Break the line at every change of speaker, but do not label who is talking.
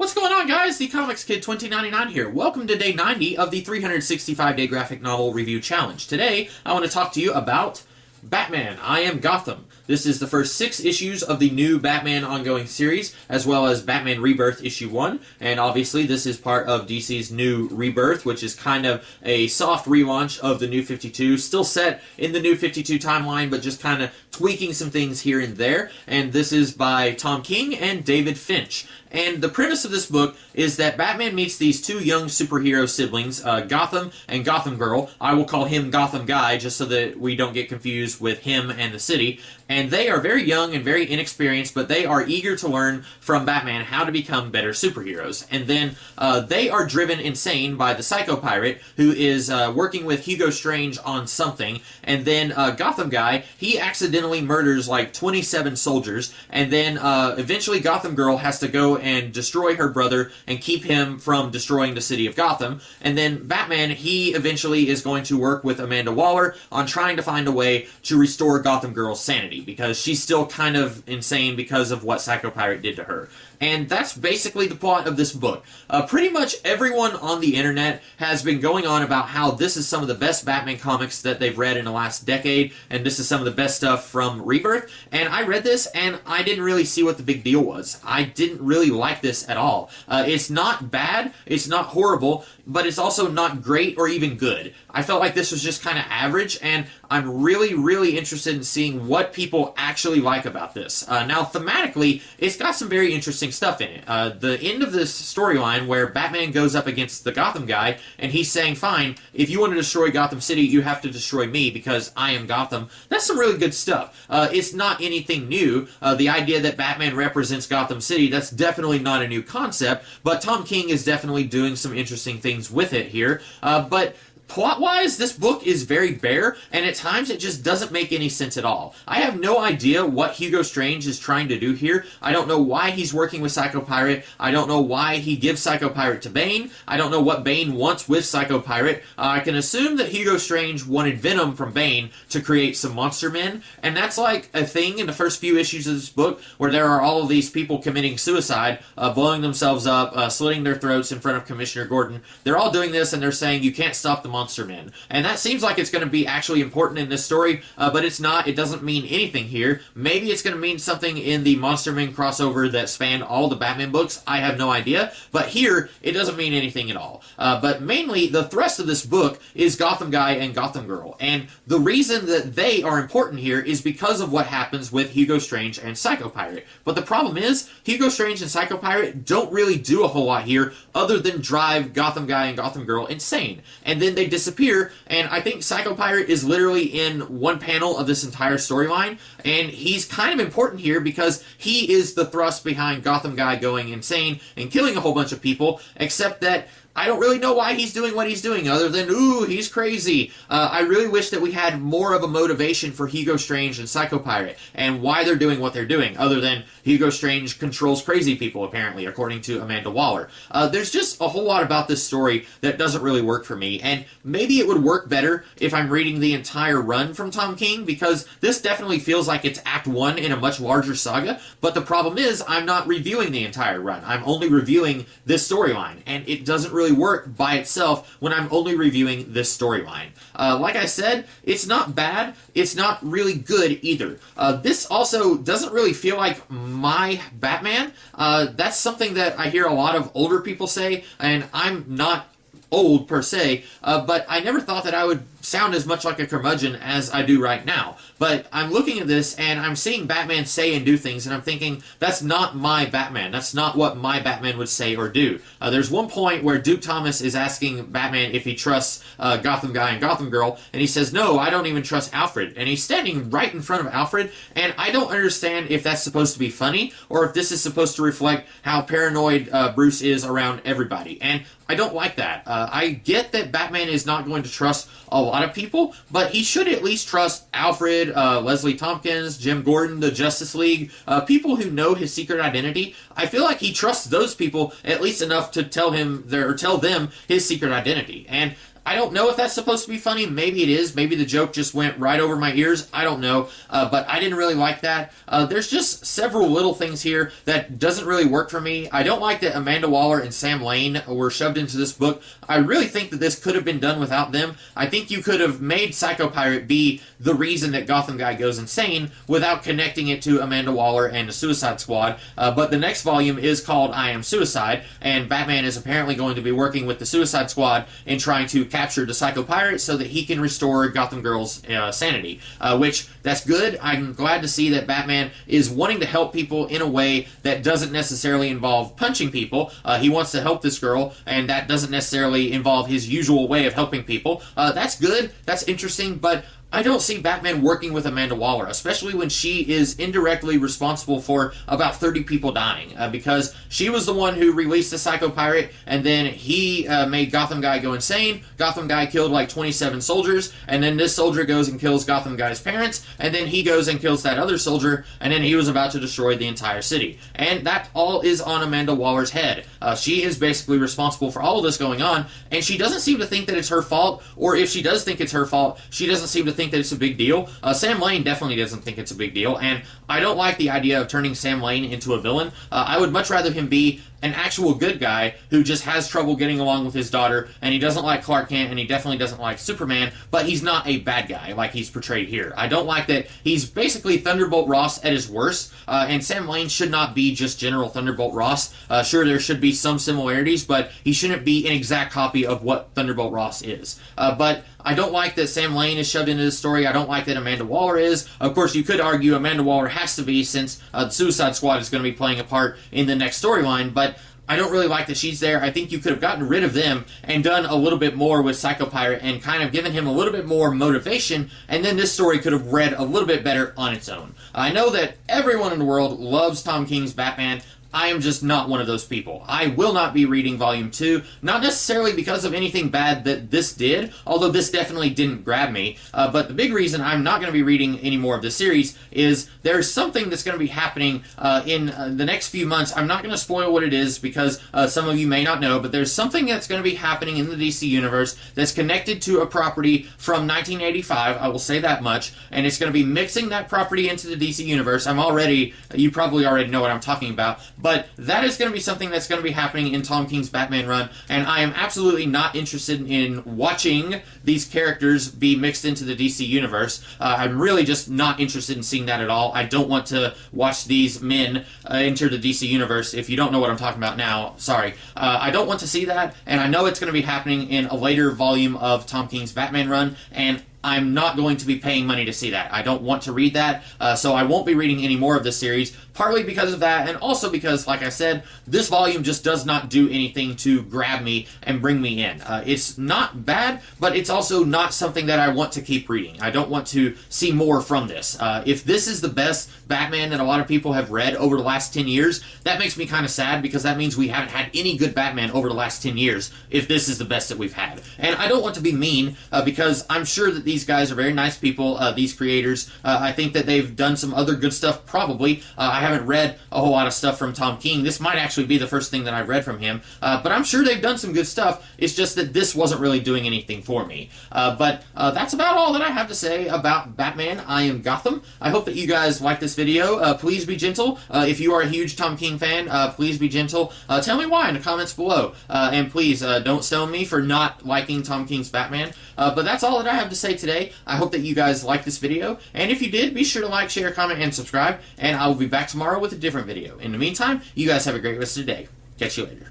What's going on, guys? The Comics Kid 2099 here. Welcome to day 90 of the 365-day graphic novel review challenge. Today, I want to talk to you about Batman, I Am Gotham. This is the first 6 issues of the new Batman ongoing series, as well as Batman Rebirth issue 1, and obviously this is part of DC's new Rebirth, which is kind of a soft relaunch of the New 52, still set in the New 52 timeline, but just kind of tweaking some things here and there, and this is by Tom King and David Finch. And the premise of this book is that Batman meets these two young superhero siblings, Gotham and Gotham Girl. I will call him Gotham Guy, just so that we don't get confused with him and the city. And they are very young and very inexperienced, but they are eager to learn from Batman how to become better superheroes. And then they are driven insane by the Psycho Pirate, who is working with Hugo Strange on something. And then Gotham Guy, he accidentally murders like 27 soldiers. And then eventually Gotham Girl has to go and destroy her brother and keep him from destroying the city of Gotham. And then Batman, he eventually is going to work with Amanda Waller on trying to find a way to restore Gotham Girl's sanity, because she's still kind of insane because of what Psycho Pirate did to her. And that's basically the plot of this book. Pretty much everyone on the internet has been going on about how this is some of the best Batman comics that they've read in the last decade, and this is some of the best stuff from Rebirth. And I read this, and I didn't really see what the big deal was. I didn't really like this at all. It's not bad, it's not horrible, but it's also not great or even good. I felt like this was just kind of average, and I'm really interested in seeing what people actually like about this. Now, thematically, it's got some very interesting stuff in it. The end of this storyline where Batman goes up against the Gotham Guy, and he's saying, fine, if you want to destroy Gotham City, you have to destroy me because I am Gotham. That's some really good stuff. It's not anything new. The idea that Batman represents Gotham City, that's definitely not a new concept, but Tom King is definitely doing some interesting things with it here. But plot-wise, this book is very bare, and at times it just doesn't make any sense at all. I have no idea what Hugo Strange is trying to do here. I don't know why he's working with Psycho Pirate. I don't know why he gives Psycho Pirate to Bane. I don't know what Bane wants with Psycho Pirate. I can assume that Hugo Strange wanted Venom from Bane to create some monster men, and that's like a thing in the first few issues of this book, where there are all of these people committing suicide, blowing themselves up, slitting their throats in front of Commissioner Gordon. They're all doing this, and they're saying, you can't stop the Monster Men. And that seems like it's going to be actually important in this story, but it's not. It doesn't mean anything here. Maybe it's going to mean something in the Monster Men crossover that spanned all the Batman books. I have no idea. But here, it doesn't mean anything at all. But mainly, the thrust of this book is Gotham Guy and Gotham Girl. And the reason that they are important here is because of what happens with Hugo Strange and Psycho Pirate. But the problem is, Hugo Strange and Psycho Pirate don't really do a whole lot here other than drive Gotham Guy and Gotham Girl insane. And then they disappear, and I think Psycho Pirate is literally in one panel of this entire storyline, and he's kind of important here because he is the thrust behind Gotham Guy going insane and killing a whole bunch of people, except that I don't really know why he's doing what he's doing, other than, ooh, he's crazy. I really wish that we had more of a motivation for Hugo Strange and Psycho Pirate, and why they're doing what they're doing, other than Hugo Strange controls crazy people, apparently, according to Amanda Waller. There's just a whole lot about this story that doesn't really work for me, and maybe it would work better if I'm reading the entire run from Tom King, because this definitely feels like it's Act 1 in a much larger saga, but the problem is, I'm not reviewing the entire run. I'm only reviewing this storyline, and it doesn't really work by itself when I'm only reviewing this storyline. Like I said, it's not bad, it's not really good either. This also doesn't really feel like my Batman. That's something that I hear a lot of older people say, and I'm not old per se, but I never thought that I would sound as much like a curmudgeon as I do right now. But I'm looking at this, and I'm seeing Batman say and do things, and I'm thinking, that's not my Batman. That's not what my Batman would say or do. There's one point where Duke Thomas is asking Batman if he trusts Gotham Guy and Gotham Girl, and he says, no, I don't even trust Alfred. And he's standing right in front of Alfred, and I don't understand if that's supposed to be funny, or if this is supposed to reflect how paranoid Bruce is around everybody. And I don't like that. I get that Batman is not going to trust a lot of people, but he should at least trust Alfred, Leslie Tompkins, Jim Gordon, the Justice League, people who know his secret identity. I feel like he trusts those people at least enough to tell them his secret identity. And I don't know if that's supposed to be funny. Maybe it is. Maybe the joke just went right over my ears. I don't know. But I didn't really like that. There's just several little things here that doesn't really work for me. I don't like that Amanda Waller and Sam Lane were shoved into this book. I really think that this could have been done without them. I think you could have made Psycho Pirate be the reason that Gotham Guy goes insane without connecting it to Amanda Waller and the Suicide Squad. But the next volume is called I Am Suicide, and Batman is apparently going to be working with the Suicide Squad in trying to capture the Psycho Pirate so that he can restore Gotham Girl's sanity, which, that's good. I'm glad to see that Batman is wanting to help people in a way that doesn't necessarily involve punching people. He wants to help this girl, and that doesn't necessarily involve his usual way of helping people. That's good. That's interesting, but I don't see Batman working with Amanda Waller, especially when she is indirectly responsible for about 30 people dying, because she was the one who released the Psycho Pirate, and then he made Gotham Guy go insane. Gotham Guy killed like 27 soldiers, and then this soldier goes and kills Gotham Guy's parents, and then he goes and kills that other soldier, and then he was about to destroy the entire city. And that all is on Amanda Waller's head. She is basically responsible for all of this going on, and she doesn't seem to think that it's her fault, or if she does think it's her fault, she doesn't seem to think that it's a big deal. Sam Lane definitely doesn't think it's a big deal, and I don't like the idea of turning Sam Lane into a villain. I would much rather him be an actual good guy who just has trouble getting along with his daughter, and he doesn't like Clark Kent, and he definitely doesn't like Superman, but he's not a bad guy like he's portrayed here. I don't like that he's basically Thunderbolt Ross at his worst, and Sam Lane should not be just General Thunderbolt Ross. Sure, there should be some similarities, but he shouldn't be an exact copy of what Thunderbolt Ross is. But I don't like that Sam Lane is shoved into this story. I don't like that Amanda Waller is. Of course, you could argue Amanda Waller has to be, since the Suicide Squad is going to be playing a part in the next storyline, but I don't really like that she's there. I think you could have gotten rid of them and done a little bit more with Psycho Pirate and kind of given him a little bit more motivation, and then this story could have read a little bit better on its own. I know that everyone in the world loves Tom King's Batman. I am just not one of those people. I will not be reading Volume 2, not necessarily because of anything bad that this did, although this definitely didn't grab me, but the big reason I'm not going to be reading any more of the series is there's something that's going to be happening in the next few months. I'm not going to spoil what it is because some of you may not know, but there's something that's going to be happening in the DC Universe that's connected to a property from 1985, I will say that much, and it's going to be mixing that property into the DC Universe. You probably already know what I'm talking about, but that is going to be something that's going to be happening in Tom King's Batman run, and I am absolutely not interested in watching these characters be mixed into the DC Universe. I'm really just not interested in seeing that at all. I don't want to watch these men enter the DC Universe. If you don't know what I'm talking about now, sorry. I don't want to see that, and I know it's going to be happening in a later volume of Tom King's Batman run, and I'm not going to be paying money to see that. I don't want to read that, so I won't be reading any more of this series, partly because of that, and also because, like I said, this volume just does not do anything to grab me and bring me in. It's not bad, but it's also not something that I want to keep reading. I don't want to see more from this. If this is the best Batman that a lot of people have read over the last 10 years, that makes me kind of sad, because that means we haven't had any good Batman over the last 10 years, if this is the best that we've had. And I don't want to be mean, because I'm sure that these guys are very nice people, these creators. I think that they've done some other good stuff, probably. I haven't read a whole lot of stuff from Tom King. This might actually be the first thing that I've read from him, but I'm sure they've done some good stuff. It's just that this wasn't really doing anything for me. But that's about all that I have to say about Batman I Am Gotham. I hope that you guys like this video. Please be gentle. If you are a huge Tom King fan, please be gentle. Tell me why in the comments below. And please, don't stone me for not liking Tom King's Batman. But that's all that I have to say today. I hope that you guys liked this video, and if you did, be sure to like, share, comment, and subscribe, and I will be back tomorrow with a different video. In the meantime, you guys have a great rest of the day. Catch you later.